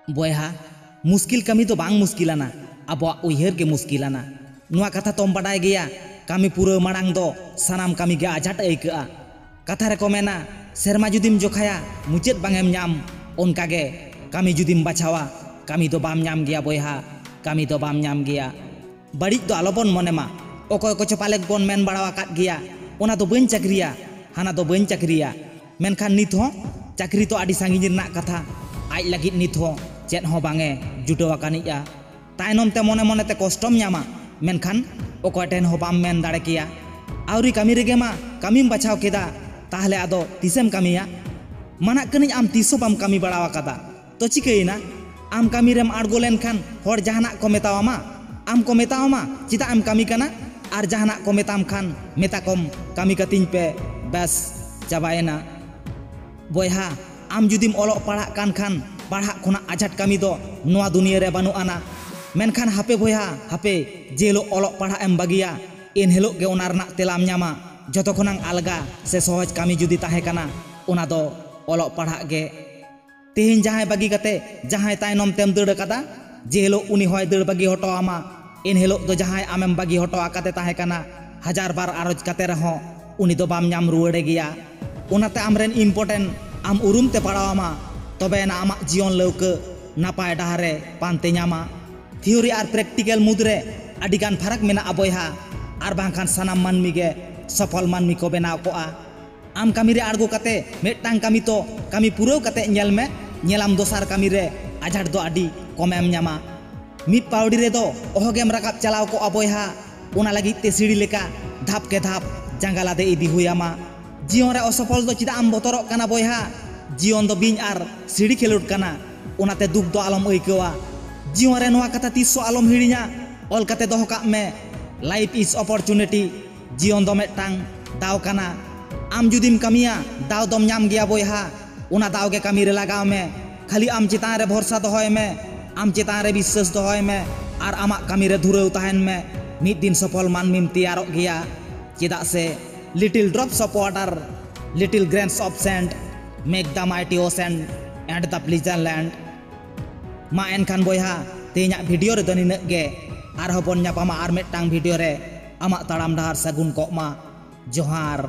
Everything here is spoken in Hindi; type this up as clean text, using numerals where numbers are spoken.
बयहा मुश्किल कमी तो बांग मुश्किलाना अब उयहर के मुश्किलाना नुआ कथा तोम बाडाय गया कमी पूरा मांग दो सानाम कमी के आजाट आइका कथा रे को मेना सेरमा जुदिम जोखाया मुचेद बांगेम नाम उनकागे कमी जुदिम बचावा कमी तो बाम नाम गया बयहा कमी तो बाम नाम गया बड़ी तो आलोबन मनेमा ओको को चपाले बन मेन बाड़ावा काट गया ओना तो बन चाकरिया हाना तो बन चाकरिया मेनखान नित हो चाकरी तो आदि सांगिनी रना कथा आज लगित नित हो चेत हो बांगे जुटवाकानिया तायनम ते मने मने ते कष्टम न्यामा मेनखान ओको टेन हो बाम मेन दाड़े किया आवरी कमी रेगे मा कमीम बचाव केदा ताहले आदो तिसेम कमिया माना कनिज आम तिसो बाम कमी बाड़ावा कदा तो चिकैना आम कमी रेम आड़गो लेनखान हर जहाना को मेतावामा आम को मेतावामा चिता आम कमी कना आर जहाना को मेताम खान मेताकम कमी कतिन पे बस चाबायना बयहा आम जुदिम ओलो पढ़ा कान खान पढ़ा खुना आजाट कमी दो नोआ दुनिया रे बानु आना मेनखान हापे बयहा हापे जेलो ओलो पढ़ा एम बागिया इन हेलो गे ओना रना तेलाम न्यामा जतो खुनांग अलगा से सहज कमी जुदी ताहे काना ओना दो ओलो पढ़ा गे तेहिन जहाय बागी कते जहाय तायनम तेम दड़ कदा जे हेलो उनी होय दड़ बागी हटो आमा इन हेलो दो जहाय आमेम बागी हटो आकाते ताहे काना हजार बार आरोज कते रहो उनी दो बाम नाम रुवड़े गया ओनाते आमरेन इम्पोर्टेंट आम उरुम ते पड़ावामा तबे ना आमा जीवन लौके नापाय डाहारे पानते न्यामा थियोरी आर प्रैक्टिकल मुद्रे आदिगान फरक मेना बयहा आर बांखान सानाम मानमी गे सफल मानमी को बेनाव कोआ आम कमी रे आड़गो कते मेटांग कमी तो कमी पुरो कते नेल में नेलाम दोसार कमी रे आजाट दो आदि कमेम न्यामा मिट पावड़ी रे दो ओहगेम राकाब चलाव को बयहा ओना लगी ते सीढ़ी लेका धाप के धाप जंगाला दे इदी हुयामा जीवन रे असफल दो चिदा आम बतरो काना बयहा जीवन दो बिन आर सीढ़ी खेलोड काना ओनाते दुख दो आलम ओइकवा जीवन रे नोआ कथा तिसो आलम हिड़िया ऑल कते दोह काग में लाइफ इज अपॉर्चुनिटी जीवन दो मेटांग दाव काना आम जुदिम कमिया दाव दम नाम गया बयहा ओना दाव के कमी रे लगाव में खाली आम चितान रे भरोसा दोहय में आम चितान रे विश्वास दोहय में आर आमा कमी रे धुरेव ताहेन में मिद दिन सफल मानमीम तैयारो गया चिदा से little drops of water little grains of sand make the mighty ocean and the pleasant land मा एनखान बयहा तेना वीडियो रे दो निनग गे आर हबन न्यापामा आर मेटांग वीडियो रे आमा ताड़ाम डाहार सगुन कोमा जोहार।